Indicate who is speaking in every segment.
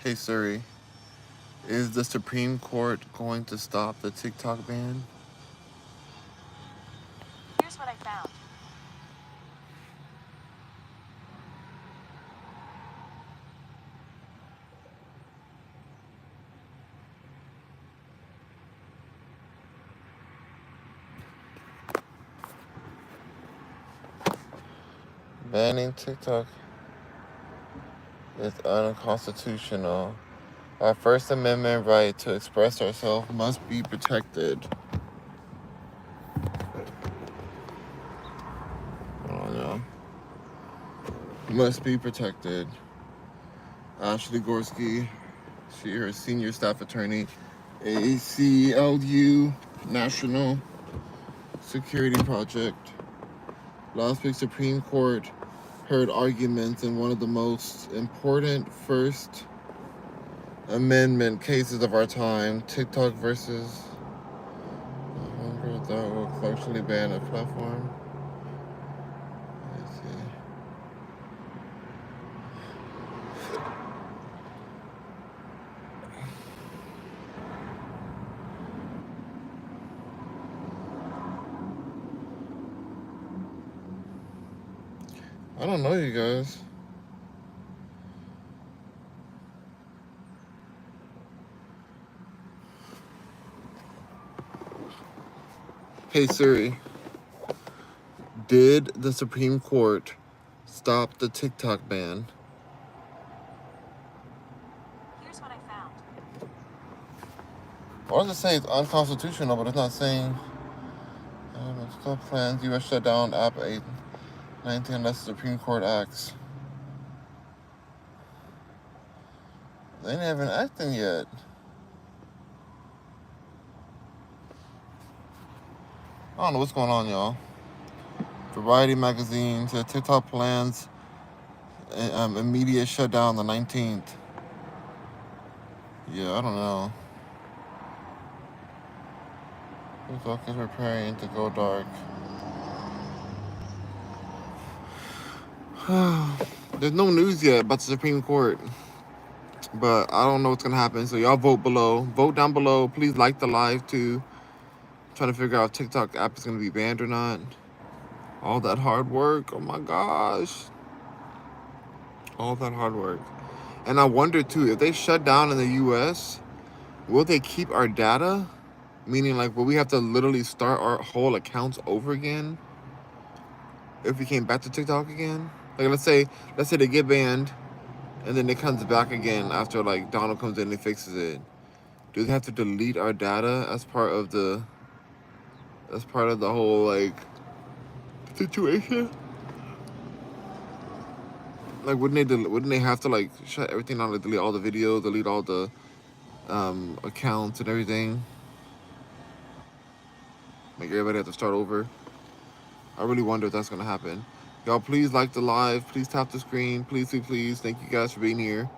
Speaker 1: Hey Siri, is the Supreme Court going to stop the TikTok ban?
Speaker 2: Here's what I found.
Speaker 1: Banning TikTok is unconstitutional. Our First Amendment right to express ourselves must be protected. Oh no. Must be protected. Ashley Gorski, her senior staff attorney, ACLU National Security Project. Last week, Supreme Court heard arguments in one of the most important First Amendment cases of our time, TikTok versus that will actually ban a platform. Let's see. I don't know, you guys. Hey Siri, did the Supreme Court stop the TikTok ban?
Speaker 2: Here's what I found.
Speaker 1: Why does it say it's unconstitutional, but it's not saying still plans U.S. shutdown app 819 unless the Supreme Court acts. They ain't even acting yet. I don't know what's going on, y'all. Variety magazine said TikTok plans immediate shutdown the 19th. Yeah, I don't know. TikTok is preparing to go dark. There's no news yet about the Supreme Court, but I don't know what's gonna happen. So y'all vote below. Vote down below. Please like the live too. I'm trying to figure out if TikTok app is gonna be banned or not. All that hard work. Oh my gosh. All that hard work. And I wonder too, if they shut down in the US, will they keep our data? Meaning, like, will we have to literally start our whole accounts over again if we came back to TikTok again? Like, let's say they get banned, and then it comes back again after like Donald comes in and fixes it. Do they have to delete our data as part of the whole like situation? Like, wouldn't they have to like shut everything down, like delete all the videos, delete all the accounts and everything? Like, everybody have to start over. I really wonder if that's gonna happen. Y'all, please like the live. Please tap the screen. Please, please, please. Thank you guys for being here.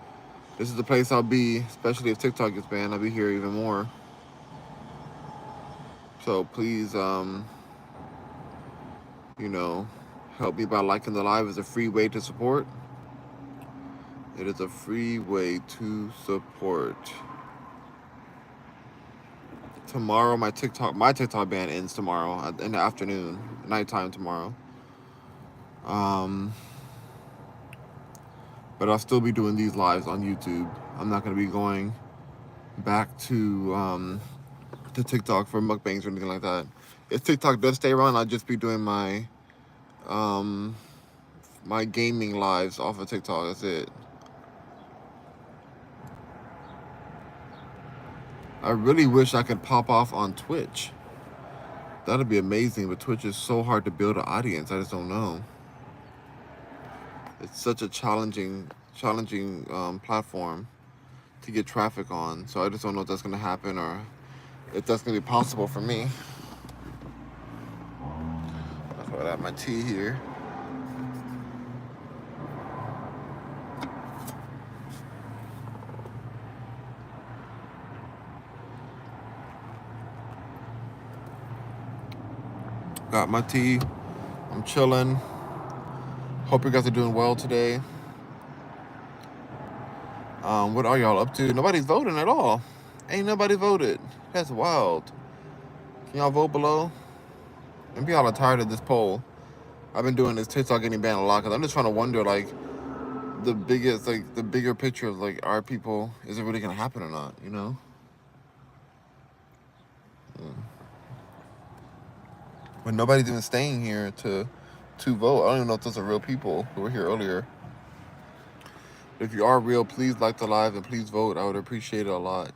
Speaker 1: This is the place I'll be, especially if TikTok gets banned. I'll be here even more. So please, help me by liking the live. It's a free way to support. It is a free way to support. Tomorrow, my TikTok ban ends tomorrow in the afternoon, nighttime tomorrow. But I'll still be doing these lives on YouTube. I'm not gonna be going back to TikTok for mukbangs or anything like that. If TikTok does stay around, I'll just be doing my my gaming lives off of TikTok. That's it. I really wish I could pop off on Twitch. That'd be amazing, but Twitch is so hard to build an audience. I just don't know. It's such a challenging platform to get traffic on. So I just don't know if that's gonna happen or if that's gonna be possible for me. That's why I got my tea here. Got my tea. I'm chilling. Hope you guys are doing well today. What are y'all up to? Nobody's voting at all. Ain't nobody voted. That's wild. Can y'all vote below? Maybe y'all are tired of this poll. I've been doing this TikTok getting banned a lot because I'm just trying to wonder, like, the bigger picture of, like, are people, is it really going to happen or not, you know? But nobody's even staying here to vote. I don't even know if those are real people who were here earlier. But if you are real, please like the live and please vote. I would appreciate it a lot.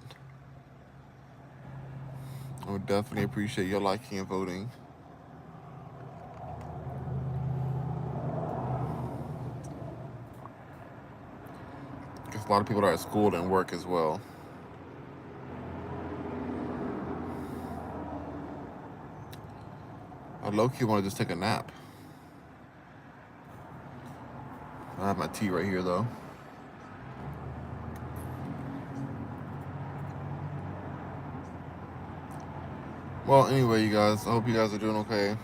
Speaker 1: I would definitely appreciate your liking and voting. Because a lot of people are at school and work as well. I low-key want to just take a nap. I have my tea right here, though. Well, anyway, you guys, I hope you guys are doing okay.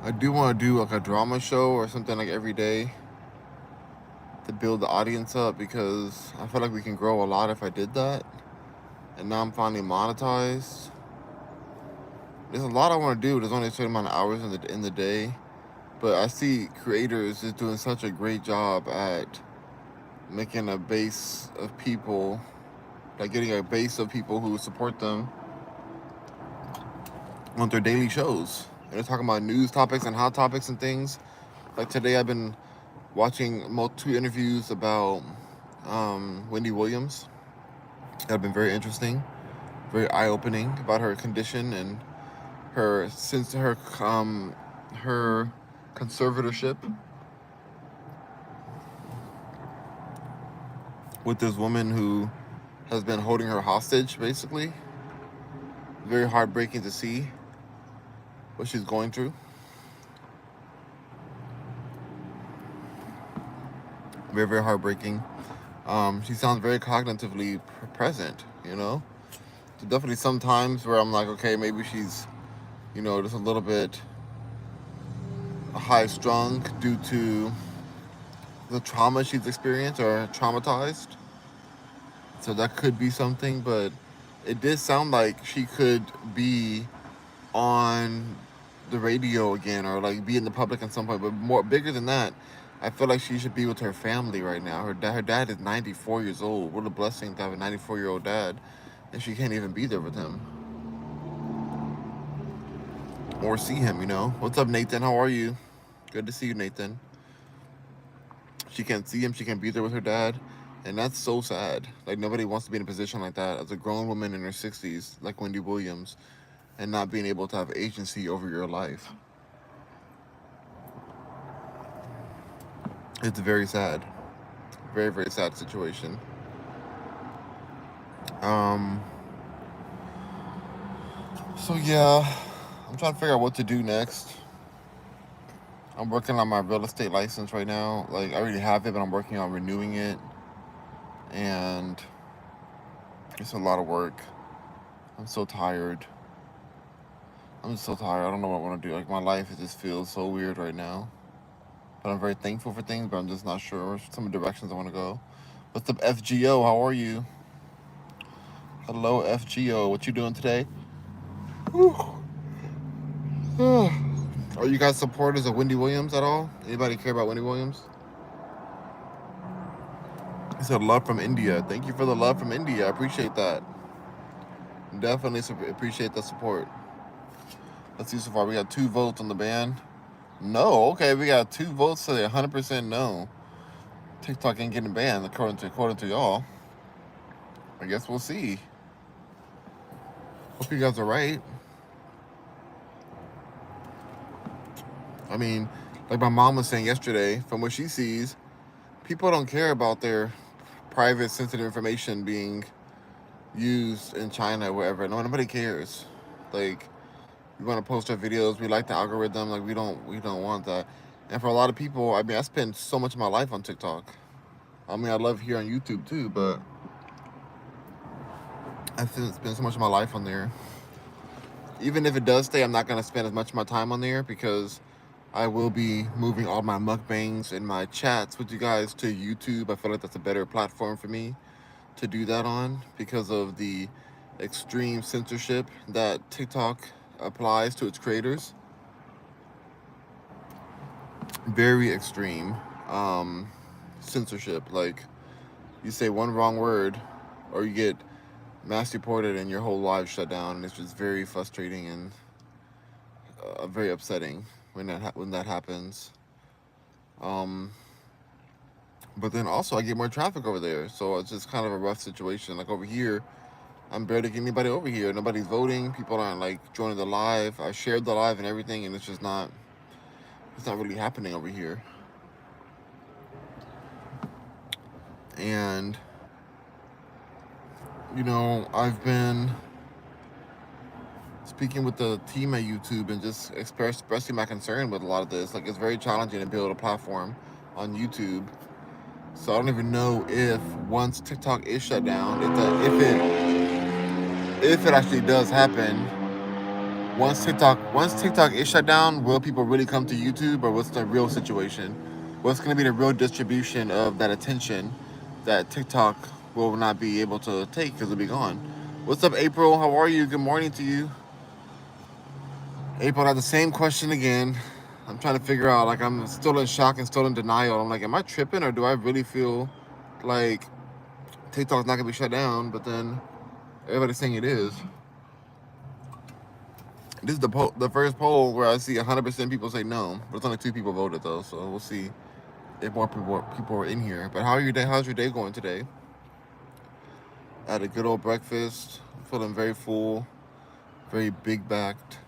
Speaker 1: I do want to do like a drama show or something like every day to build the audience up because I feel like we can grow a lot if I did that. And now I'm finally monetized. There's a lot I want to do. There's only a certain amount of hours in the day, but I see creators just doing such a great job at making a base of people, like getting a base of people who support them on their daily shows. And they're talking about news topics and hot topics and things. Like today, I've been watching 2 interviews about Wendy Williams that have been very interesting, very eye-opening about her condition and her conservatorship with this woman who has been holding her hostage, basically. Very heartbreaking to see what she's going through. Very, very heartbreaking. She sounds very cognitively present, you know? So definitely some times where I'm like, okay, maybe she's, you know, just a little bit high strung due to the trauma she's experienced or traumatized. So that could be something, but it did sound like she could be on the radio again or like be in the public at some point. But more bigger than that, I feel like she should be with her family right now. Her dad is 94 years old. What a blessing to have a 94-year-old dad, and she can't even be there with him or see him. You know. What's up, Nathan? How are you? Good to see you, Nathan. She can't see him. She can't be there with her dad. And that's so sad. Like, nobody wants to be in a position like that as a grown woman in her 60s, like Wendy Williams, and not being able to have agency over your life. It's very sad. Very, very sad situation. So, yeah, I'm trying to figure out what to do next. I'm working on my real estate license right now. Like, I already have it, but I'm working on renewing it. And it's a lot of work. I'm so tired. I'm just so tired. I don't know what I want to do. Like, my life just feels so weird right now. But I'm very thankful for things, but I'm just not sure some directions I want to go. What's up, FGO? How are you? Hello, FGO. What you doing today? Are you guys supporters of Wendy Williams at all? Anybody care about Wendy Williams? He said love from India. Thank you for the love from India. I appreciate that. Definitely appreciate the support. Let's see so far. We got 2 votes on the ban. No. Okay, we got 2 votes to 100% no. TikTok ain't getting banned according to y'all. I guess we'll see. Hope you guys are right. I mean, like my mom was saying yesterday, from what she sees, people don't care about their private, sensitive information being used in China or wherever. No, nobody cares. Like, we want to post our videos. We like the algorithm. Like, we don't want that. And for a lot of people, I mean, I spend so much of my life on TikTok. I mean, I love here on YouTube too, but I spend so much of my life on there. Even if it does stay, I'm not going to spend as much of my time on there because I will be moving all my mukbangs and my chats with you guys to YouTube. I feel like that's a better platform for me to do that on because of the extreme censorship that TikTok applies to its creators. Very extreme um, censorship. Like, you say one wrong word, or you get mass reported and your whole life shut down. And it's just very frustrating and very upsetting when that happens. Um, but then also I get more traffic over there, so it's just kind of a rough situation. Like over here, I'm barely getting anybody over here. Nobody's voting. People aren't like joining the live. I shared the live and everything, and it's just not. It's not really happening over here. And I've been speaking with the team at YouTube and just expressing my concern with a lot of this. Like, it's very challenging to build a platform on YouTube. So I don't even know if once TikTok is shut down, if it actually does happen, once TikTok is shut down, will people really come to YouTube, or what's the real situation? What's going to be the real distribution of that attention that TikTok will not be able to take because it'll be gone? What's up, April? How are you? Good morning to you. April had the same question again. I'm trying to figure out, like, I'm still in shock and still in denial. I'm like, am I tripping, or do I really feel like TikTok's not gonna be shut down? But then everybody's saying it is. This is the first poll where I see 100% people say no, but it's only 2 people voted though, so we'll see if more people are in here. But how's your day going today? I had a good old breakfast. I'm feeling very full, very big backed.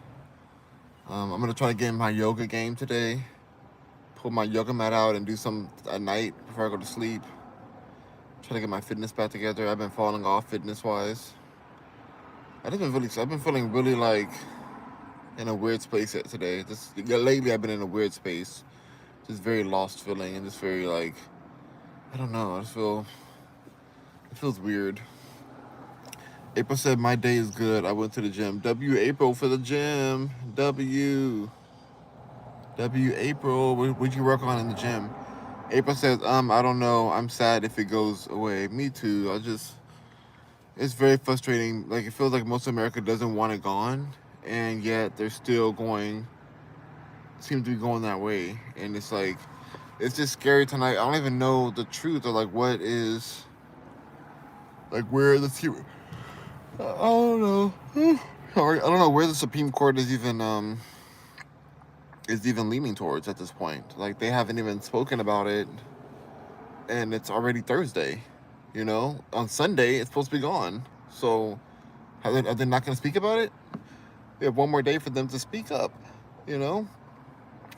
Speaker 1: I'm gonna try to get in my yoga game today. Pull my yoga mat out and do some at night before I go to sleep. Try to get my fitness back together. I've been falling off fitness wise. I've been feeling really like in a weird space today. Just lately, I've been in a weird space, just very lost feeling and just very like, I don't know. It feels weird. April said my day is good. I went to the gym. W April for the gym. W April. What'd you work on in the gym? April says, I don't know. I'm sad if it goes away. Me too. It's very frustrating. Like, it feels like most of America doesn't want it gone, and yet they're still seem to be going that way. And it's like, it's just scary tonight. I don't even know the truth, or like what is, like, where the, I don't know. Sorry, I don't know where the Supreme Court is even leaning towards at this point. Like, they haven't even spoken about it, and it's already Thursday. On Sunday it's supposed to be gone. So are they not going to speak about it? We have one more day for them to speak up. You know.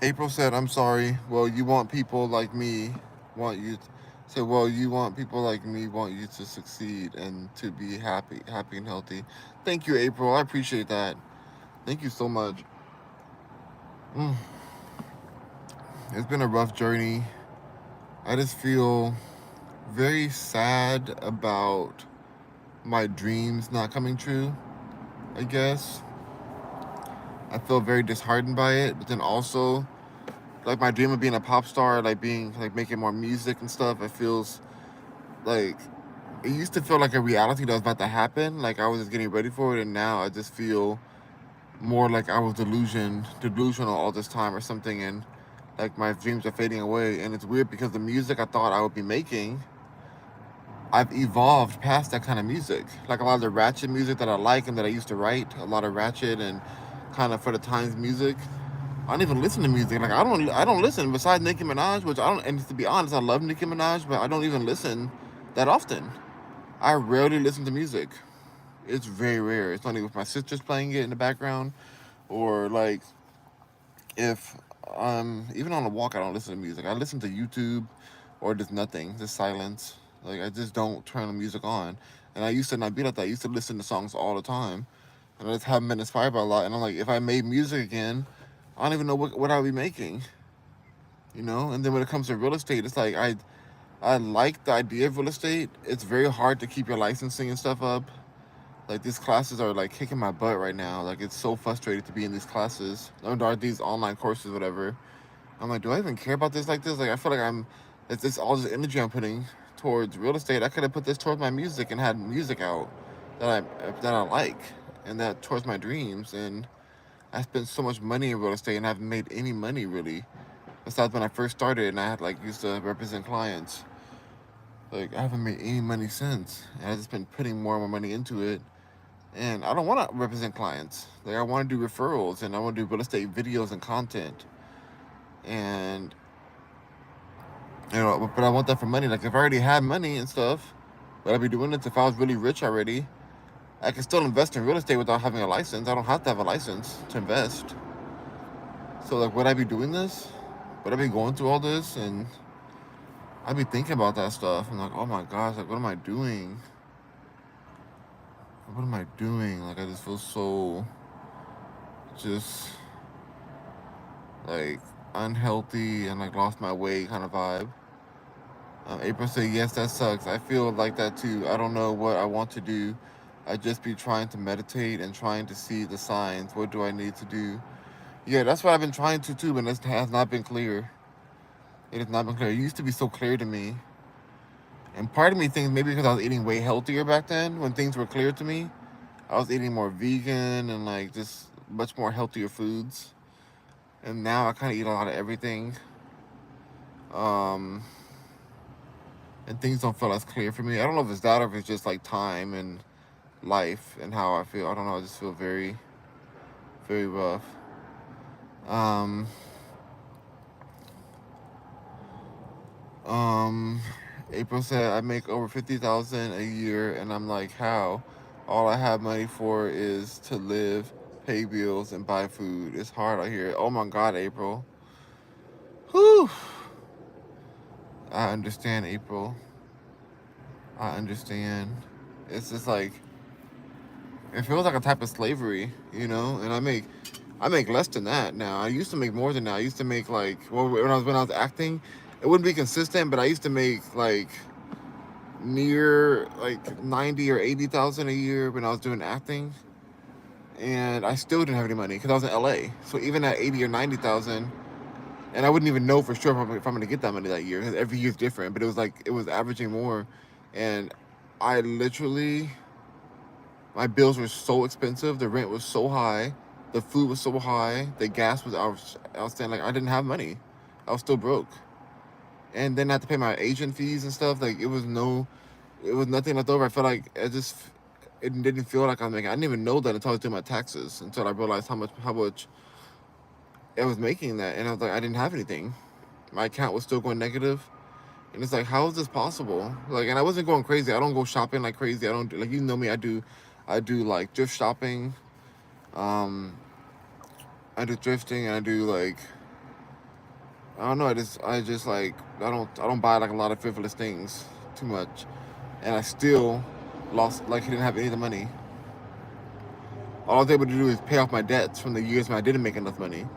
Speaker 1: April said, "I'm sorry. Well, you want people like me want you." Said, "Well, you want people like me want you to succeed and to be happy and healthy." Thank you, April. I appreciate that. Thank you so much. Mm. It's been a rough journey. I just feel very sad about my dreams not coming true, I guess. I feel very disheartened by it, but then also, like, my dream of being a pop star, like making more music and stuff, it feels like it used to feel like a reality that was about to happen. Like, I was just getting ready for it, and now I just feel more like I was delusional all this time or something, and like my dreams are fading away. And it's weird because the music I thought I would be making, I've evolved past that kind of music. Like, a lot of the ratchet music that I like and that I used to write, a lot of ratchet and kind of for the times music. I don't even listen to music. Like, I don't listen besides Nicki Minaj, which I don't. And to be honest, I love Nicki Minaj, but I don't even listen that often. I rarely listen to music. It's very rare. It's only if my sister's playing it in the background, or like if even on a walk, I don't listen to music. I listen to YouTube or just nothing, just silence. Like, I just don't turn the music on. And I used to not be like that. I used to listen to songs all the time, and I just haven't been inspired by a lot. And I'm like, if I made music again, I don't even know what I'll be making. And then when it comes to real estate, it's like I like the idea of real estate. It's very hard to keep your licensing and stuff up. Like, these classes are like kicking my butt right now. Like, it's so frustrating to be in these classes or these online courses, whatever. I'm like, do I even care about this like this? Like, I feel like it's this all this energy I'm putting towards real estate. I could have put this towards my music and had music out that I like and that towards my dreams. And I spent so much money in real estate and haven't made any money really. Besides when I first started and I had like used to represent clients. Like, I haven't made any money since. And I've just been putting more and more money into it. And I don't want to represent clients. Like, I want to do referrals and I want to do real estate videos and content. And but I want that for money. Like, if I already had money and stuff, would I be doing it if I was really rich already? I can still invest in real estate without having a license. I don't have to have a license to invest. So, like, would I be doing this? Would I be going through all this? And I'd be thinking about that stuff. I'm like, oh my gosh, like, what am I doing? What am I doing? Like, I just feel so just like unhealthy and like lost my way kind of vibe. April said, yes, that sucks. I feel like that too. I don't know what I want to do. I just be trying to meditate and trying to see the signs. What do I need to do? Yeah, that's what I've been trying to too, but it has not been clear. It has not been clear. It used to be so clear to me. And part of me thinks maybe because I was eating way healthier back then when things were clear to me. I was eating more vegan and like just much more healthier foods. And now I kind of eat a lot of everything. Um, and things don't feel as clear for me. I don't know if it's that or if it's just like time and life and how I feel. I don't know. I just feel very, very rough. Um, um, April said I make over 50,000 a year, and I'm like, how? All I have money for is to live, pay bills, and buy food. It's hard out here. Oh my God, April. Whew. I understand, April. I understand. It's just like it feels like a type of slavery, you know. And I make less than that now. I used to make more than that. I used to make like well when I was acting, it wouldn't be consistent, but I used to make like near like 90 or 80,000 a year when I was doing acting, and I still didn't have any money because I was in LA. So even at 80 or 90,000, and I wouldn't even know for sure if I'm going to get that money that year because every year is different. But it was like it was averaging more, and I literally my bills were so expensive. The rent was so high. The food was so high. The gas was outstanding. Like I didn't have money. I was still broke. And then I had to pay my agent fees and stuff. Like it was nothing left over. I felt like it didn't feel like I was making. I didn't even know that until I was doing my taxes. Until I realized how much I was making that. And I was like, I didn't have anything. My account was still going negative. And it's like, how is this possible? Like, and I wasn't going crazy. I don't go shopping like crazy. I don't like you know me. I do like thrift shopping. Um, I do thrifting and I do like I don't know. I just like I don't buy like a lot of frivolous things too much, and I still lost like I didn't have any of the money. All I was able to do is pay off my debts from the years when I didn't make enough money.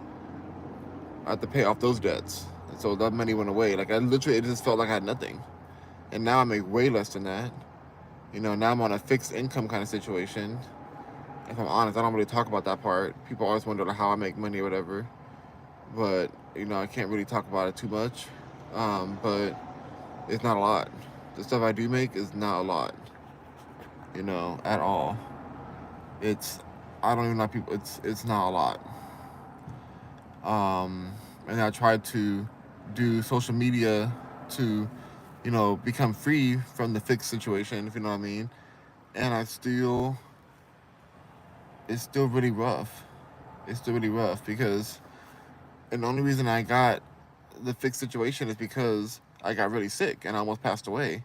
Speaker 1: I had to pay off those debts, and so that money went away. Like I literally, it just felt like I had nothing, and now I make way less than that. You know, now I'm on a fixed income kind of situation. If I'm honest, I don't really talk about that part. People always wonder how I make money or whatever, but you know, I can't really talk about it too much. But it's not a lot. The stuff I do make is not a lot, you know, at all. It's I don't even know people. It's not a lot. And I tried to do social media to, you know, become free from the fixed situation, if you know what I mean. And it's still really rough. It's still really rough because, and the only reason I got the fixed situation is because I got really sick and I almost passed away.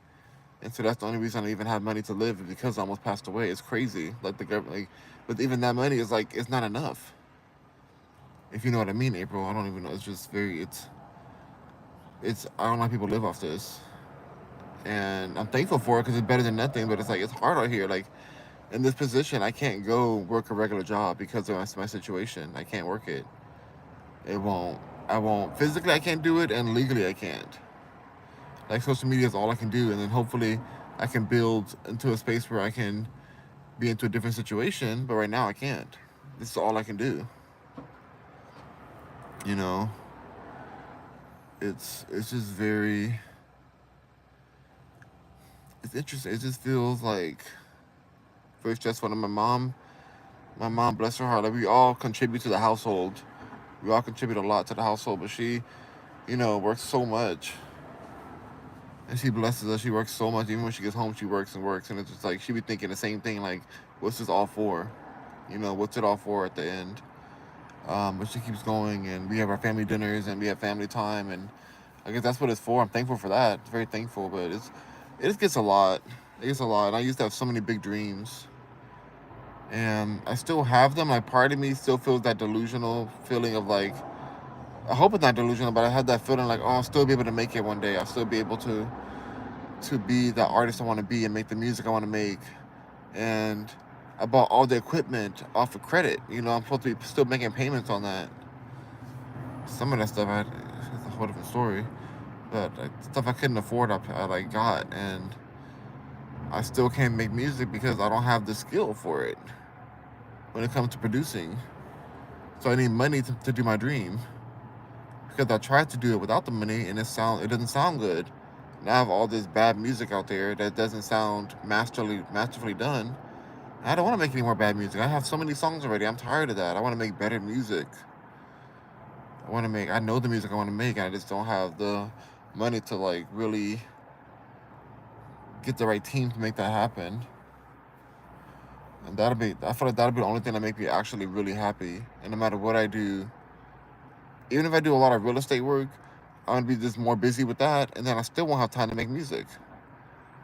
Speaker 1: And so that's the only reason I even have money to live is because I almost passed away. It's crazy. Like the government, like, but even that money is like it's not enough. If you know what I mean, April. I don't even know. It's just very. It's. I don't know how people live off this, and I'm thankful for it because it's better than nothing. But it's like it's hard out here. Like in this position, I can't go work a regular job because of my situation. I can't work it. It won't. I won't. Physically, I can't do it, and legally, I can't. Like social media is all I can do, and then hopefully, I can build into a space where I can be into a different situation. But right now, I can't. This is all I can do. You know. It's just very, it's interesting. It just feels like very stressful. And my mom, bless her heart, like we all contribute to the household. We all contribute a lot to the household, but she, works so much. And she blesses us. She works so much. Even when she gets home, she works and works. And it's just like she be thinking the same thing. Like, what's this all for? What's it all for at the end? But she keeps going, and we have our family dinners, and we have family time, and I guess that's what it's for. I'm thankful for that. Very thankful, but it just gets a lot. It gets a lot. And I used to have so many big dreams, and I still have them. Like part of me still feels that delusional feeling of like, I hope it's not delusional, but I had that feeling like, oh, I'll still be able to make it one day. I'll still be able to be the artist I want to be and make the music I want to make. And I bought all the equipment off of credit. I'm supposed to be still making payments on that. Some of that stuff it's a whole different story. But like, stuff I couldn't afford, I like got, and I still can't make music because I don't have the skill for it when it comes to producing. So I need money to do my dream. Because I tried to do it without the money and it doesn't sound good. Now I have all this bad music out there that doesn't sound masterfully done. I don't want to make any more bad music. I have so many songs already. I'm tired of that. I want to make better music. I know the music I want to make, and I just don't have the money to like really get the right team to make that happen. And I feel like that'll be the only thing that make me actually really happy. And no matter what I do, even if I do a lot of real estate work, I'm gonna be just more busy with that, and then I still won't have time to make music.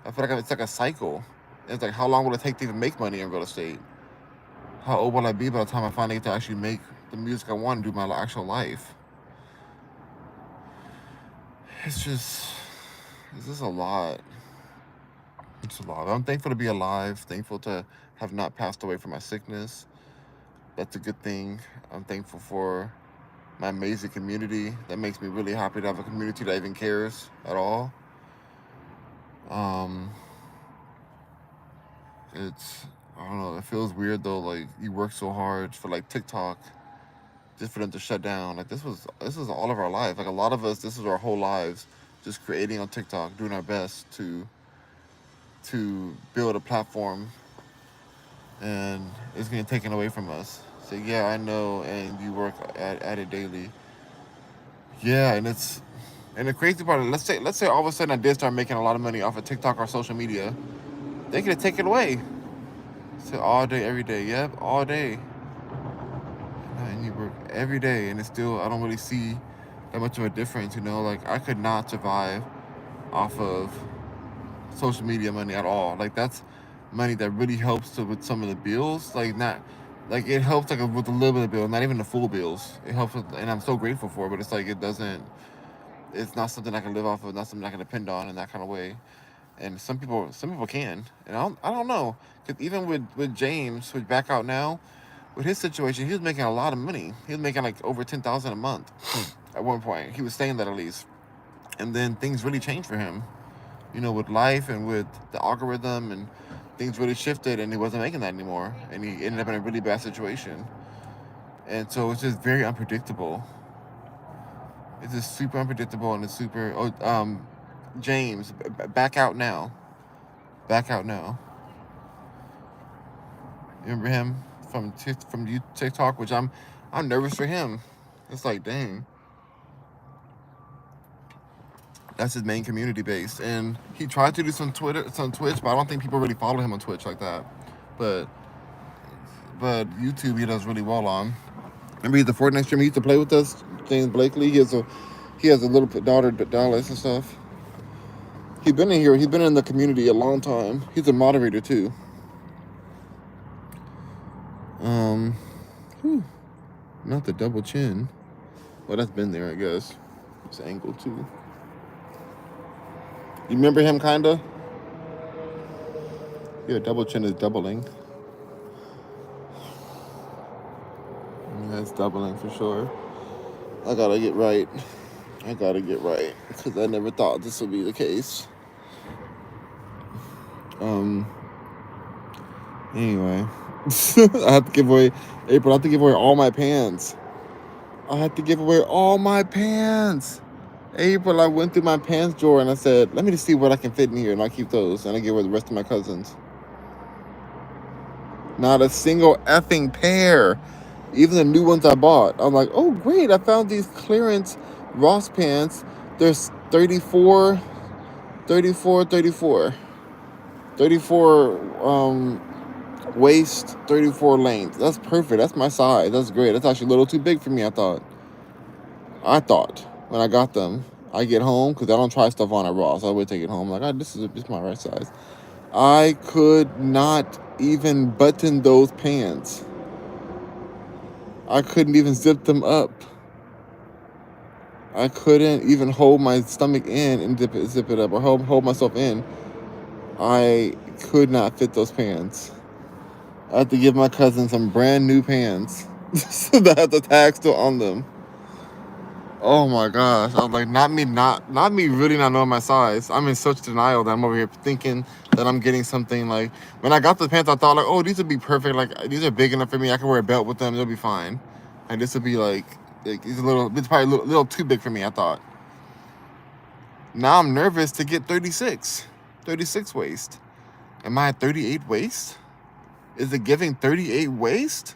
Speaker 1: I feel like it's like a cycle. It's like, how long will it take to even make money in real estate? How old will I be by the time I finally get to actually make the music I want to do my actual life? It's just a lot. It's a lot. I'm thankful to be alive. Thankful to have not passed away from my sickness. That's a good thing. I'm thankful for my amazing community. That makes me really happy to have a community that even cares at all. Um, I don't know. It feels weird though. Like you work so hard for like TikTok, just for them to shut down. Like this was all of our life. Like a lot of us, this is our whole lives, just creating on TikTok, doing our best to build a platform, and it's getting taken away from us. So yeah, I know, and you work at it daily. Yeah, and the crazy part, let's say all of a sudden I did start making a lot of money off of TikTok or social media, they could take it away. So all day, every day, yep, all day. And you work every day, and it's still I don't really see that much of a difference. Like I could not survive off of social media money at all. Like that's money that really helps with some of the bills. Like not like it helps like with a little bit of bill, not even the full bills. It helps with, and I'm so grateful for it. But it's like it doesn't. It's not something I can live off of. Not something I can depend on in that kind of way. And some people can. And I don't know. Because even with James, who's back out now, with his situation, he was making a lot of money. He was making like over 10,000 a month at one point. He was saying that at least. And then things really changed for him. With life and with the algorithm, and things really shifted, and he wasn't making that anymore, and he ended up in a really bad situation. And so it's just very unpredictable. It's just super unpredictable, and it's super. James, back out now. Back out now. You remember him from TikTok, which I'm nervous for him. It's like, dang, that's his main community base, and he tried to do some Twitch, but I don't think people really follow him on Twitch like that. But YouTube he does really well on. Remember the Fortnite streamer he used to play with us, James Blakely. He has a little daughter, Dallas, and stuff. He's been in here. He's been in the community a long time. He's a moderator too. Um, whew, not the double chin. Well, that's been there, I guess. It's angle too. You remember him, kinda? Yeah, double chin is doubling. Yeah, it's doubling for sure. I gotta get right. Because I never thought this would be the case. Anyway. I have to give away, April, I have to give away all my pants. I have to give away all my pants. April, I went through my pants drawer and I said, let me just see what I can fit in here, and I'll keep those, and I give her the rest of my cousins. Not a single effing pair. Even the new ones I bought. I'm like, oh great, I found these clearance Ross pants. There's 34, 34, 34. 34 waist, 34 length. That's perfect. That's my size. That's great. That's actually a little too big for me, I thought. When I got them. I get home, because I don't try stuff on at Ross. I would take it home. Like, this is my right size. I could not even button those pants. I couldn't even zip them up. I couldn't even hold my stomach in and zip it up, or hold myself in. I could not fit those pants. I had to give my cousin some brand new pants so that had the tag still on them. Oh my gosh. I was like, not me really not knowing my size. I'm in such denial that I'm over here thinking that I'm getting something. Like, when I got the pants, I thought like, oh, these would be perfect. Like, these are big enough for me. I can wear a belt with them. They'll be fine. And this would be like it's probably a little too big for me, I thought. Now I'm nervous to get 36 waist. Am I at 38 waist? Is it giving 38 waist?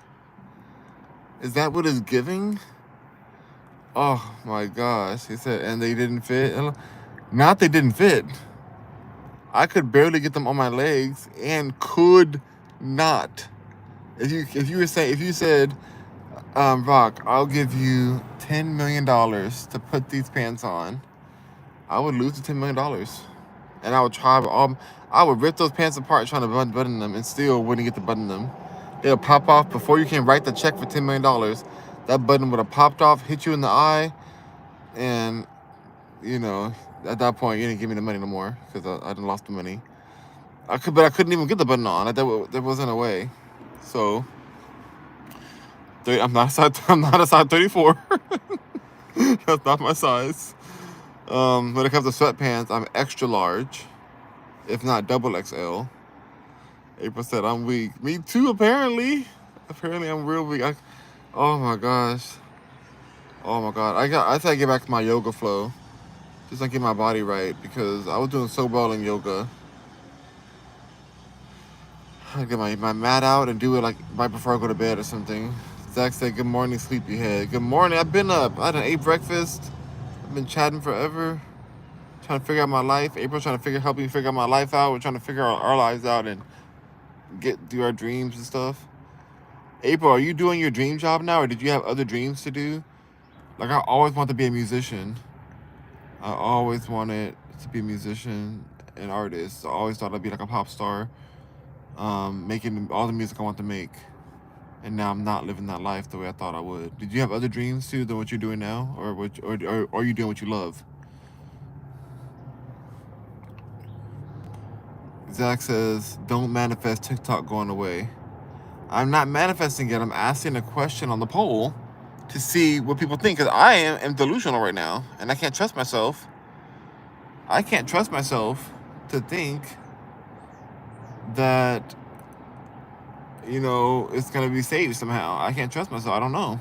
Speaker 1: Is that what it's giving? Oh my gosh. He said, and they didn't fit. Not they didn't fit. I could barely get them on my legs and could not. If you said, Rock, I'll give you $10 million to put these pants on, I would lose the $10 million. And I would I would rip those pants apart trying to button them, and still wouldn't get to button them. They'll pop off before you can write the check for $10 million. That button would have popped off, hit you in the eye, and, at that point, you didn't give me the money no more, because I done lost the money. But I couldn't even get the button on. There wasn't a way. So, I'm not a size 34. That's not my size. When it comes to sweatpants, I'm extra large, if not double XL. April said I'm weak. Me too, apparently. Apparently I'm real weak. Oh my gosh. Oh my god. I gotta get back to my yoga flow. Just to get my body right, because I was doing so well in yoga. I get my mat out and do it like right before I go to bed or something. Zach said, good morning, sleepyhead. Good morning. I've been up. I done ate breakfast. I've been chatting forever. Trying to figure out my life. April's trying to help me figure out my life out. We're trying to figure our lives out and do our dreams and stuff. April, are you doing your dream job now, or did you have other dreams to do? Like, I always wanted to be a musician. I always wanted to be a musician and artist. I always thought I'd be like a pop star, making all the music I want to make. And now I'm not living that life the way I thought I would. Did you have other dreams too than what you're doing now, or are you doing what you love? Zach says, don't manifest TikTok going away. I'm not manifesting it. I'm asking a question on the poll to see what people think, because I am delusional right now, and I can't trust myself. I can't trust myself to think that, it's going to be saved somehow. I can't trust myself. I don't know.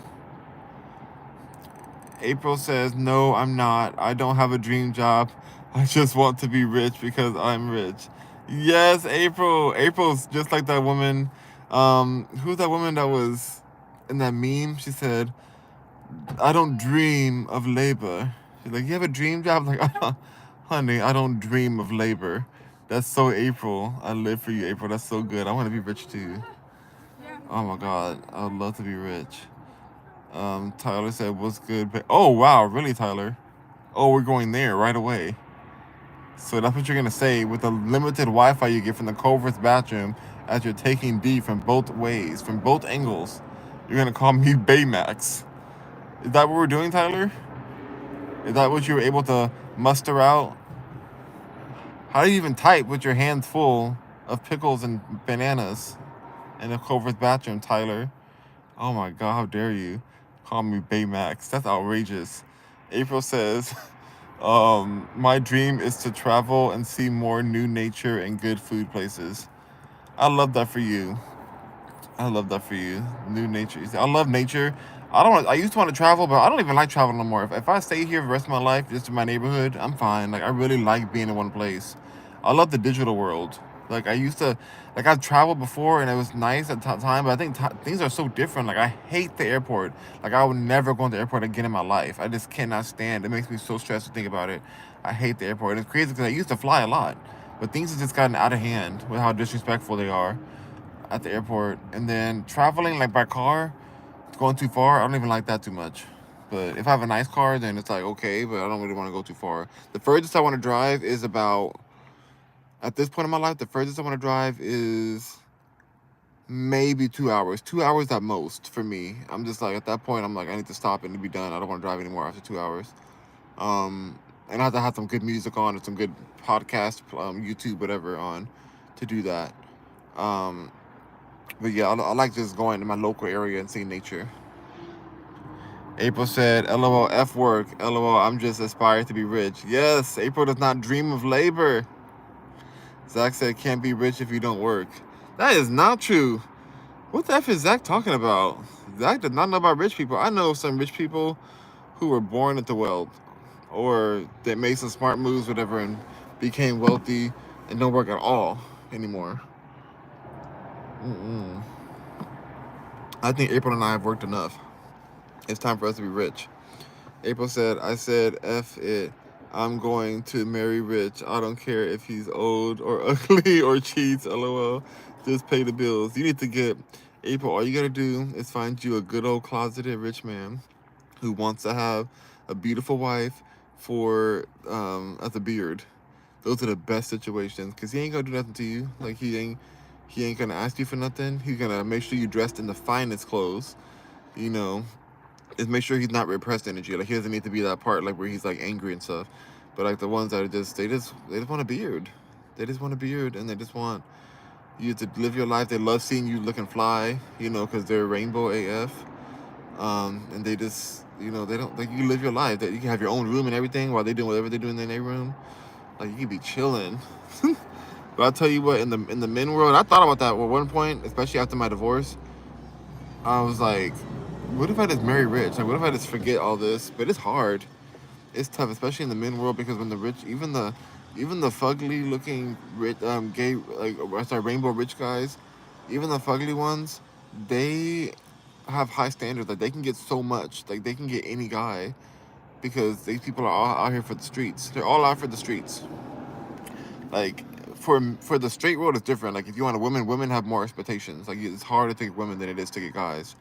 Speaker 1: April says, no, I'm not. I don't have a dream job. I just want to be rich because I'm rich. Yes, April. April's just like that woman. Who's that woman that was in that meme? She said, I don't dream of labor. She's like, you have a dream job? I'm like, honey, I don't dream of labor. That's so April. I live for you, April. That's so good. I want to be rich too. Oh my God. I would love to be rich. Tyler said, what's good? Oh, wow. Really, Tyler? Oh, we're going there right away. So that's what you're going to say with the limited Wi-Fi you get from the Culver's bathroom as you're taking D from both ways, from both angles. You're going to call me Baymax. Is that what we're doing, Tyler? Is that what you were able to muster out? How do you even type with your hands full of pickles and bananas in the Culver's bathroom, Tyler? Oh my God, how dare you call me Baymax? That's outrageous. April says, my dream is to travel and see more new nature and good food places. I love that for you. I love that for you. New nature. I love nature. I don't. I used to want to travel, but I don't even like traveling no more. If I stay here for the rest of my life, just in my neighborhood, I'm fine. Like I really like being in one place. I love the digital world. Like I used to, like I've traveled before and it was nice at the time, but I think things are so different. Like I hate the airport. Like I would never go to the airport again in my life. I just cannot stand. It makes me so stressed to think about it. I hate the airport. And it's crazy because I used to fly a lot, but things have just gotten out of hand with how disrespectful they are at the airport. And then traveling like by car, going too far, I don't even like that too much. But if I have a nice car, then it's like okay, but I don't really want to go too far. The furthest I want to drive is about, at this point in my life, the furthest I want to drive is maybe 2 hours. 2 hours at most for me. I'm just like at that point, I'm like I need to stop and to be done. I don't want to drive anymore after 2 hours. And I have to have some good music on and some good podcast, YouTube, whatever on to do that. Um, but yeah, I like just going to my local area and seeing nature. April said, LOL, F work. LOL, I'm just aspired to be rich. Yes, April does not dream of labor. Zach said, can't be rich if you don't work. That is not true. What the F is Zach talking about? Zach does not know about rich people. I know some rich people who were born into wealth or that made some smart moves, whatever, and became wealthy and don't work at all anymore. Mm-mm. I think April and I have worked enough. It's time for us to be rich. April said, I said, F it. I'm going to marry rich. I don't care if he's old or ugly or cheats. LOL. Just pay the bills. You need to get, April, all you got to do is find you a good old closeted rich man who wants to have a beautiful wife for as a beard. Those are the best situations because he ain't gonna do nothing to you. Like he ain't gonna ask you for nothing. He's gonna make sure you dressed in the finest clothes. You know, is make sure he's not repressed energy. Like he doesn't need to be that part like where he's like angry and stuff. But like the ones that are just they just want a beard. They just want a beard and they just want you to live your life. They love seeing you looking fly, you know, because they're rainbow AF. And they just, you know, they don't like you live your life. That you can have your own room and everything while they doing whatever they're doing in their room. Like you can be chilling. But I'll tell you what, in the men world, I thought about that at one point, especially after my divorce. I was like, what if I just marry rich? Like, what if I just forget all this? But it's hard. It's tough, especially in the men world, because when the rich, even the fugly looking rich, gay, like sorry, rainbow rich guys, even the fugly ones, they have high standards. Like they can get so much. Like they can get any guy because these people are all out here for the streets. They're all out for the streets. Like for the straight world, it's different. Like if you want a woman, women have more expectations. Like it's harder to get women than it is to get guys.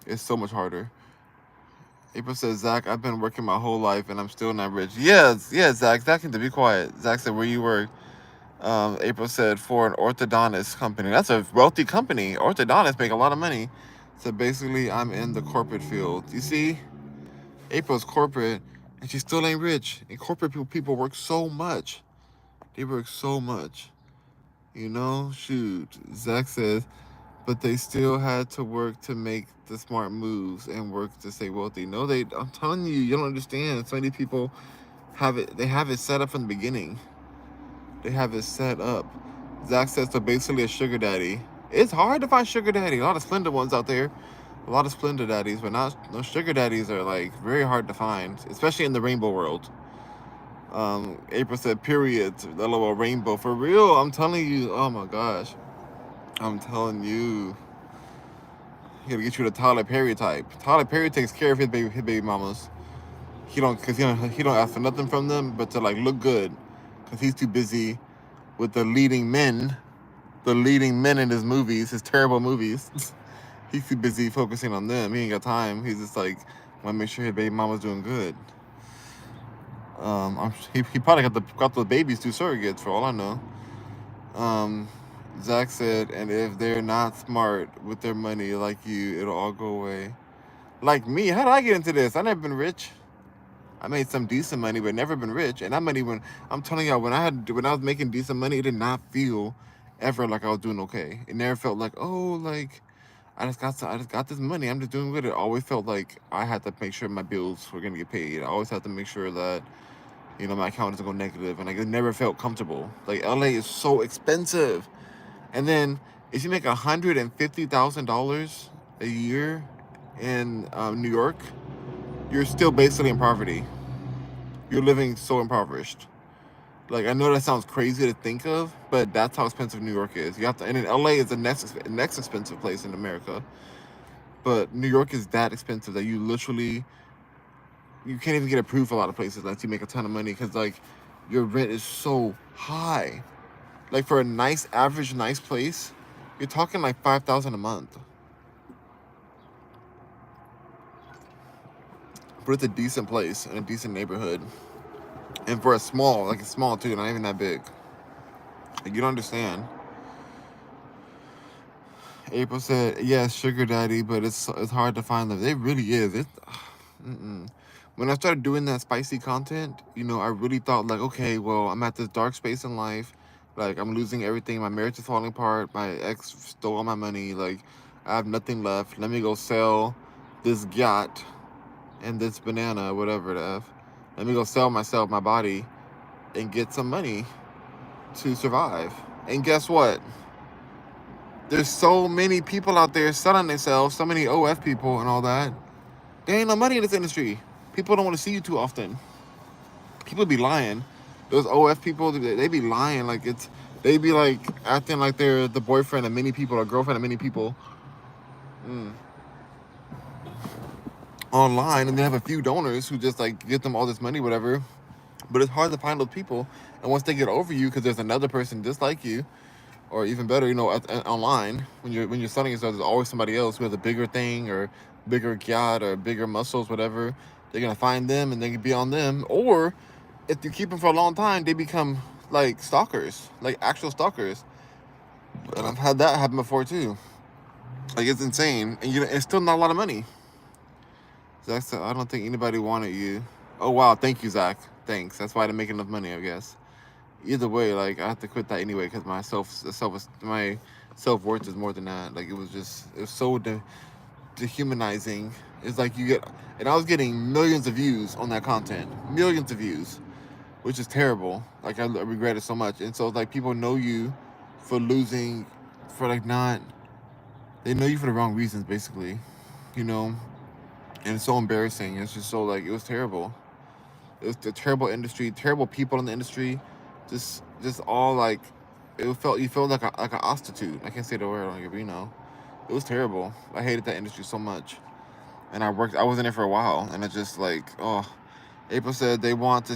Speaker 1: It's so much harder. April says, Zach, I've been working my whole life and I'm still not rich. Yes, yeah, Zach. Zach can be quiet. Zach said, where you work? April said, for an orthodontist company. That's a wealthy company. Orthodontists make a lot of money. So basically, I'm in the corporate field. You see, April's corporate and she still ain't rich. And corporate people work so much. They work so much. You know, shoot. Zach says, but they still had to work to make the smart moves and work to stay wealthy. No, they. I'm telling you, you don't understand. So many people have it. They have it set up from the beginning. They have it set up. Zach says so. Basically, a sugar daddy. It's hard to find sugar daddy. A lot of Splendor ones out there. A lot of Splendor daddies, but not no sugar daddies are like very hard to find, especially in the rainbow world. April said, period. LOL rainbow. For real, I'm telling you. Oh my gosh. I'm telling you. He gotta get you the Tyler Perry type. Tyler Perry takes care of his baby mamas. He don't ask for nothing from them but to like look good, cause he's too busy with the leading men in his movies, his terrible movies. He's too busy focusing on them. He ain't got time. He's just like want to make sure his baby mama's doing good. He probably got the babies through surrogates for all I know. Um, Zach said, and if they're not smart with their money like you, it'll all go away. Like me, how did I get into this? I never been rich. I made some decent money, but never been rich. And that money, when I'm telling y'all, when I was making decent money, it did not feel ever like I was doing okay. It never felt like, oh, like I just got this money. I'm just doing good. It always felt like I had to make sure my bills were gonna get paid. I always had to make sure that my account doesn't go negative, and like it never felt comfortable. Like LA is so expensive. And then If you make $150,000 a year in New York, you're still basically in poverty. You're living so impoverished. Like, I know that sounds crazy to think of, but that's how expensive New York is. You have to, and then LA is the next expensive place in America. But New York is that expensive that you can't even get approved for a lot of places unless you make a ton of money because like your rent is so high. Like for a nice average nice place, you're talking like 5,000 a month. But it's a decent place in a decent neighborhood, and for a small, like it's small too, not even that big. Like you don't understand. April said, "Yes, sugar daddy, but it's hard to find them. It really is. Mm-mm. When I started doing that spicy content, I really thought like, okay, well, I'm at this dark space in life. Like I'm losing everything. My marriage is falling apart. My ex stole all my money. Like I have nothing left. Let me go sell this yacht and this banana, whatever the f. Let me go sell myself, my body, and get some money to survive. And guess what? There's so many people out there selling themselves, so many OF people and all that. There ain't no money in this industry. People don't want to see you too often. People be lying. Those OF people, they be lying. They be like acting like they're the boyfriend of many people or girlfriend of many people online, and they have a few donors who just like give them all this money, whatever. But it's hard to find those people. And once they get over you, because there's another person just like you, or even better, online when you're selling yourself, there's always somebody else who has a bigger thing or bigger yacht or bigger muscles, whatever. They're gonna find them and they can be on them. Or if you keep them for a long time, they become like stalkers, like actual stalkers. And I've had that happen before too. Like it's insane, and it's still not a lot of money. Zach said, "I don't think anybody wanted you." Oh wow, thank you, Zach. Thanks. That's why I didn't make enough money, I guess. Either way, like I have to quit that anyway because my self worth is more than that. Like it was so dehumanizing. It's like and I was getting millions of views on that content, millions of views, which is terrible. Like I regret it so much. And so it's like people know you for losing, for like not, they know you for the wrong reasons, basically, you know. And it's so embarrassing. It's just so like it was terrible. It was a terrible industry, terrible people in the industry, just all like you felt like a prostitute. I can't say the word like it was terrible. I hated that industry so much, and I was in it for a while, and it just like April said they want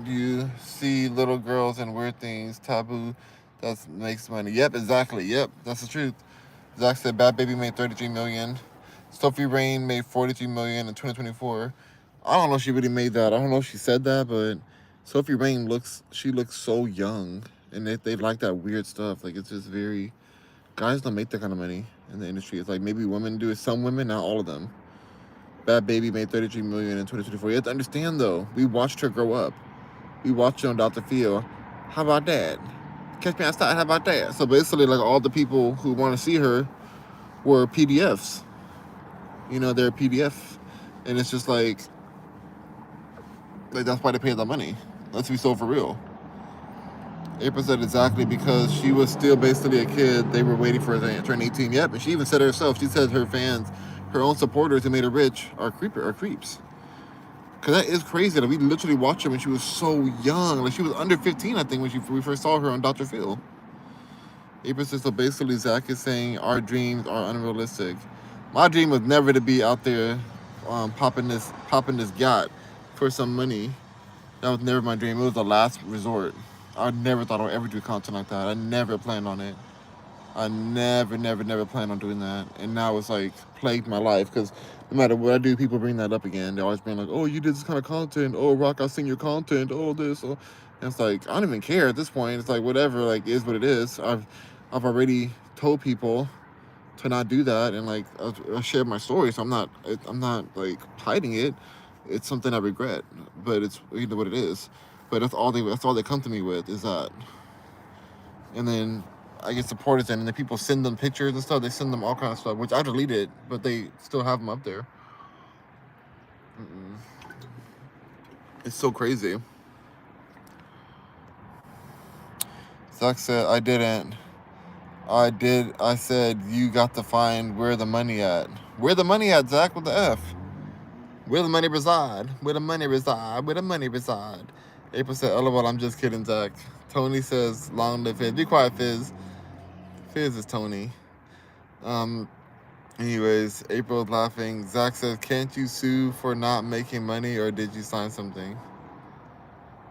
Speaker 1: you see little girls and weird things taboo. That makes money. Yep, exactly. Yep, that's the truth. Zach said Bad Baby made 33 million. Sophie Rain made 43 million in 2024. I don't know if she really made that. I don't know if she said that, but Sophie Rain looks so young, and they like that weird stuff. Like it's just very guys don't make that kind of money in the industry. It's like maybe women do it. Some women, not all of them. Bad Baby made 33 million in 2024. You have to understand though. We watched her grow up. We watched her on Dr. Phil. How about that? Catch me outside. How about that? So basically, like all the people who want to see her were PDFs. They're a PDF, and it's just like that's why they paid the money. Let's be so for real. April said exactly because she was still basically a kid. They were waiting for her to turn 18. Yep, and she even said it herself. She said her fans, her own supporters who made her rich are creeps. Cause that is crazy that we literally watched her when she was so young. Like she was under 15, I think, when we first saw her on Dr. Phil. April says so. Basically, Zach is saying our dreams are unrealistic. My dream was never to be out there, popping this yacht for some money. That was never my dream. It was the last resort. I never thought I would ever do content like that. I never planned on it. I never planned on doing that. And now it's like plagued my life because no matter what I do, people bring that up again. They're always being like, oh, you did this kind of content. Oh, Rock, I've seen your content. Oh, this. Oh. And it's like, I don't even care at this point. It's like, whatever, like, is what it is. I've already told people to not do that, and like I shared my story, so I'm not like hiding it. It's something I regret, but it's what it is. But that's all they come to me with is that, and then I get supporters in, and then people send them pictures and stuff. They send them all kind of stuff, which I deleted, but they still have them up there. It's so crazy. Zach said, I didn't. I said, you got to find where the money at. Where the money at, Zach, with the F? Where the money reside? Where the money reside? Where the money reside? April said, LOL, I'm just kidding, Zach. Tony says, long live Fizz. Be quiet, Fizz. Fizz is Tony. Anyways, April's laughing. Zach says, can't you sue for not making money, or did you sign something?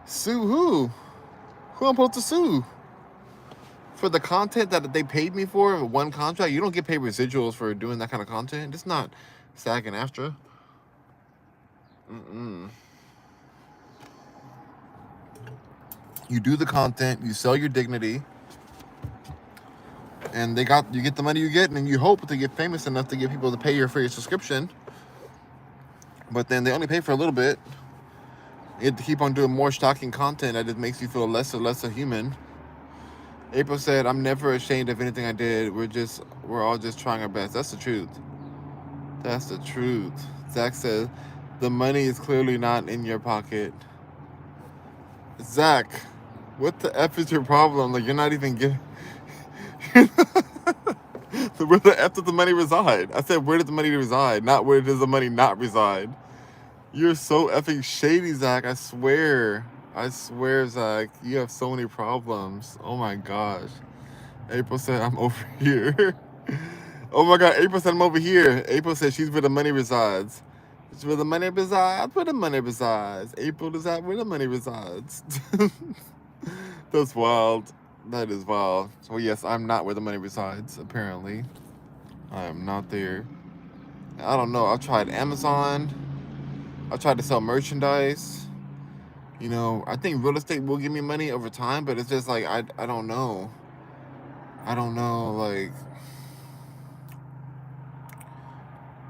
Speaker 1: Sue who? Who I'm supposed to sue? For the content that they paid me for, one contract? You don't get paid residuals for doing that kind of content. It's not SAG and AFTRA. You do the content, you sell your dignity, and you get the money you get, and then you hope to get famous enough to get people to pay you for your subscription. But then they only pay for a little bit. You have to keep on doing more shocking content that just makes you feel less and less a human. April said, I'm never ashamed of anything I did. We're all just trying our best. That's the truth. That's the truth. Zach says, the money is clearly not in your pocket. Zach, what the F is your problem? Like, you're not even getting... So where the F does the money reside? I said, where does the money reside? Not where does the money not reside. You're so effing shady, Zach. I swear. I swear, Zach. You have so many problems. Oh my gosh. April said, I'm over here. Oh my God. April said, I'm over here. April said, she's where the money resides. It's where the money resides. Where the money resides. April, is that where the money resides? That's wild. That is wild. So yes, I'm not where the money resides, apparently. I am not there. I don't know. I've tried Amazon. I tried to sell merchandise. You know, I think real estate will give me money over time, but it's just like, I don't know. I don't know, like,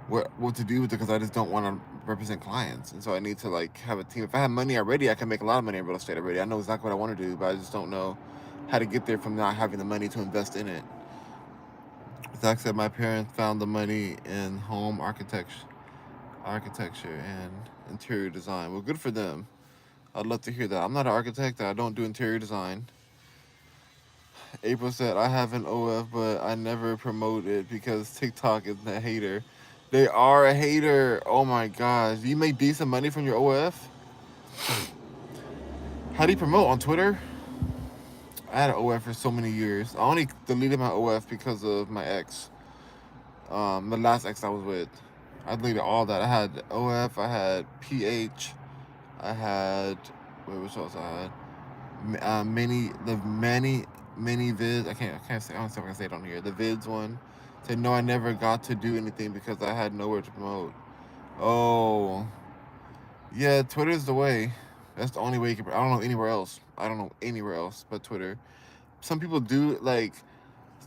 Speaker 1: what to do with it, because I just don't want to represent clients. And so I need to, like, have a team. If I have money already, I can make a lot of money in real estate already. I know exactly what I want to do, but I just don't know how to get there from not having the money to invest in it. Zach said, my parents found the money in home architecture and interior design. Well, good for them. I'd love to hear that. I'm not an architect. I don't do interior design. April said, I have an OF, but I never promote it because TikTok is a hater. They are a hater. Oh my gosh. You make decent money from your OF? How do you promote? On Twitter? I had an OF for so many years. I only deleted my OF because of my ex. The last ex I was with. I deleted all that. I had OF, I had PH, I had, which else I had? Many vids. I can't say, I don't know if I can say it on here. The vids one. Said, no, I never got to do anything because I had nowhere to promote. Oh. Yeah, Twitter's the way. That's the only way you can, I don't know anywhere else. I don't know anywhere else but Twitter. Some people do, like,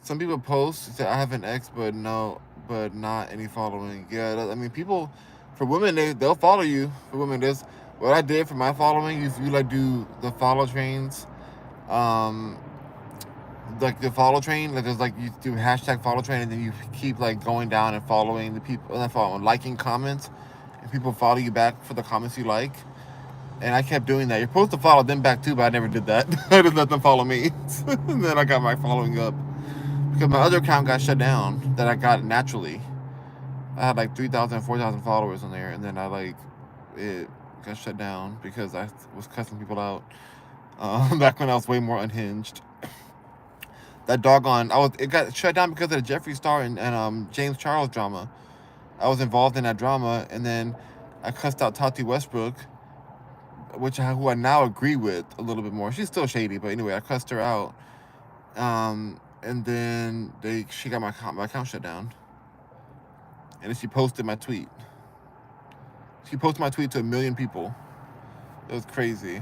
Speaker 1: some people post, say, I have an ex, but not any following. Yeah, I mean, people, for women, they'll follow you. For women, there's, what I did for my following, if you, like, do the follow trains, like the follow train, like there's like, you do hashtag follow train, and then you keep like going down and following the people, not following, liking comments, and people follow you back for the comments you like. And I kept doing that. You're supposed to follow them back too, but I never did that. I just let them follow me. And then I got my following up. Because my other account got shut down that I got naturally. I had like 3,000, 4,000 followers on there, and then it got shut down because I was cussing people out. Back when I was way more unhinged. That doggone, it got shut down because of the Jeffree Star and James Charles drama. I was involved in that drama, and then I cussed out Tati Westbrook, who I now agree with a little bit more. She's still shady, but anyway, I cussed her out. And then she got my account shut down. And then she posted my tweet. She posted my tweet to 1 million people. It was crazy.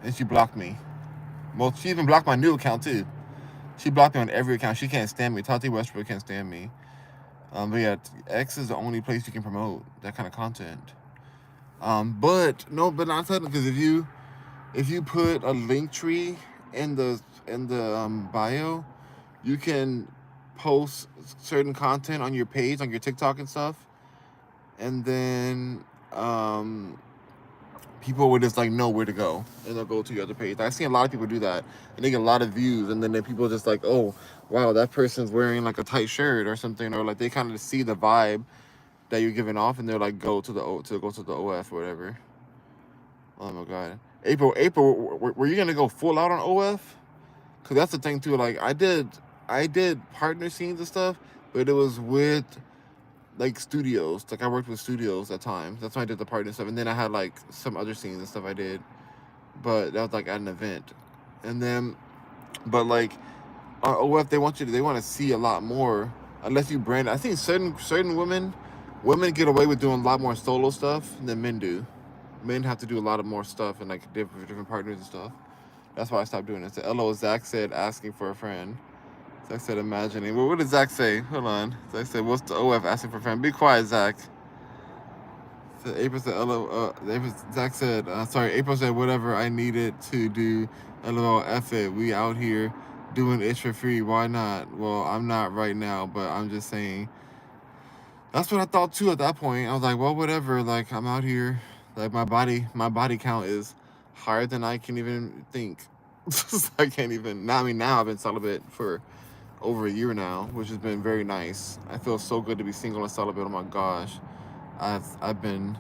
Speaker 1: And she blocked me. Well, she even blocked my new account too. She blocked me on every account. She can't stand me. Tati Westbrook can't stand me. But yeah, X is the only place you can promote that kind of content. But not technically, because if you put a link tree in the bio, you can post certain content on your page, on your TikTok and stuff, and then people would just like know where to go and they'll go to your other page. I've seen a lot of people do that and they get a lot of views, and then people just like, oh wow, that person's wearing like a tight shirt or something, or like they kind of see the vibe that you're giving off, and they're like go to the OF or whatever. Oh my god, April, were you gonna go full out on OF? Cause that's the thing too. Like I did partner scenes and stuff, but it was with like studios. Like I worked with studios at times. That's why I did the partner stuff, and then I had like some other scenes and stuff I did, but that was like at an event, and then, but like on OF they want to see a lot more unless you brand. I think certain women get away with doing a lot more solo stuff than men do. Men have to do a lot of more stuff and like different partners and stuff. That's why I stopped doing it. So LO Zach said asking for a friend. Zach said imagining. Well, what did Zach say? Hold on. Zach said, what's the OF asking for a friend? Be quiet, Zach. So April said LO. Zach said, sorry, April said whatever I needed to do. LOL, F it. We out here doing it for free. Why not? Well, I'm not right now, but I'm just saying. That's what I thought too at that point. I was like, well, whatever. Like, I'm out here. Like, my body count is higher than I can even think. I can't even. Now, I mean, now I've been celibate for over a year now, which has been very nice. I feel so good to be single and celibate. Oh my gosh, I've done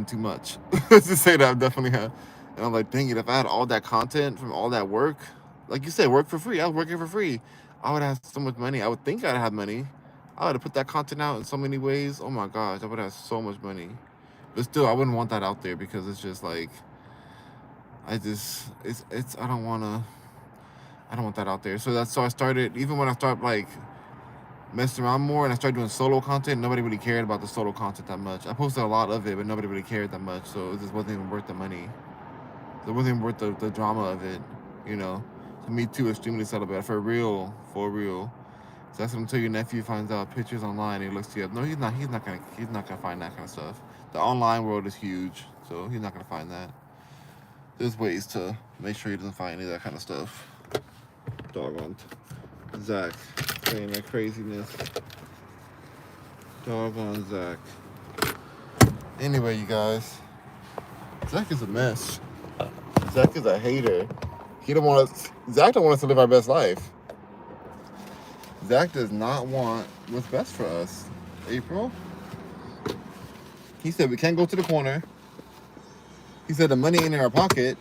Speaker 1: too much to say that I've definitely had. And I'm like, dang it, if I had all that content from all that work, like you said, work for free. I was working for free. I would have so much money. I would think I'd have money. I would have put that content out in so many ways. Oh my gosh, I would have so much money. But still, I wouldn't want that out there because it's just like, I don't want that out there. So I started, even when I started like messing around more and I started doing solo content, nobody really cared about the solo content that much. I posted a lot of it, but nobody really cared that much. So it just wasn't even worth the money. It wasn't even worth the drama of it, you know. So me too, extremely celibate. For real. So that's until your nephew finds out pictures online and he looks you up. No, he's not gonna find that kind of stuff. The online world is huge, so he's not gonna find that. There's ways to make sure he doesn't find any of that kind of stuff. Doggone Zach saying that craziness. Doggone Zach. Anyway, you guys, Zach is a mess. Zach is a hater. Zach don't want us to live our best life. Zach does not want what's best for us. April? He said we can't go to the corner. He said the money ain't in our pocket.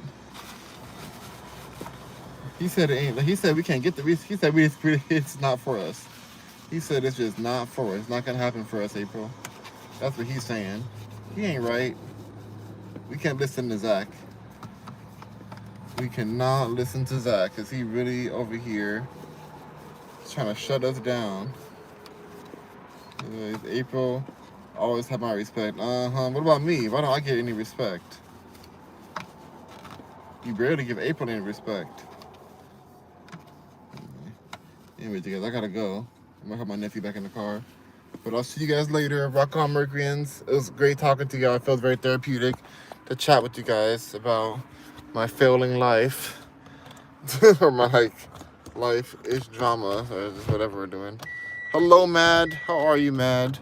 Speaker 1: He said it ain't. He said we can't get he said it's not for us. He said it's just not for us. It's not gonna happen for us, April. That's what he's saying. He ain't right. We can't listen to Zach. We cannot listen to Zach because he really over here is trying to shut us down. Anyways, April always have my respect. What about me? Why don't I get any respect? You barely give April any respect. Anyway, you guys, I gotta go. I'm gonna have my nephew back in the car. But I'll see you guys later. Rock on, Mercuryans. It was great talking to y'all. It felt very therapeutic to chat with you guys about my failing life. Or my, like, life-ish drama. Or just whatever we're doing. Hello, Mad. How are you, Mad?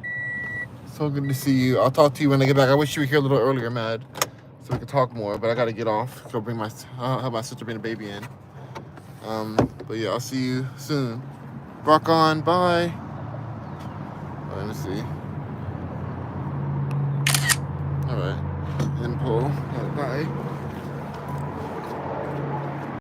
Speaker 1: So good to see you. I'll talk to you when I get back. I wish you were here a little earlier, Mad, so we could talk more. But I gotta get off. Go have my sister bring the baby in. But yeah, I'll see you soon. Rock on. Bye. Let me see.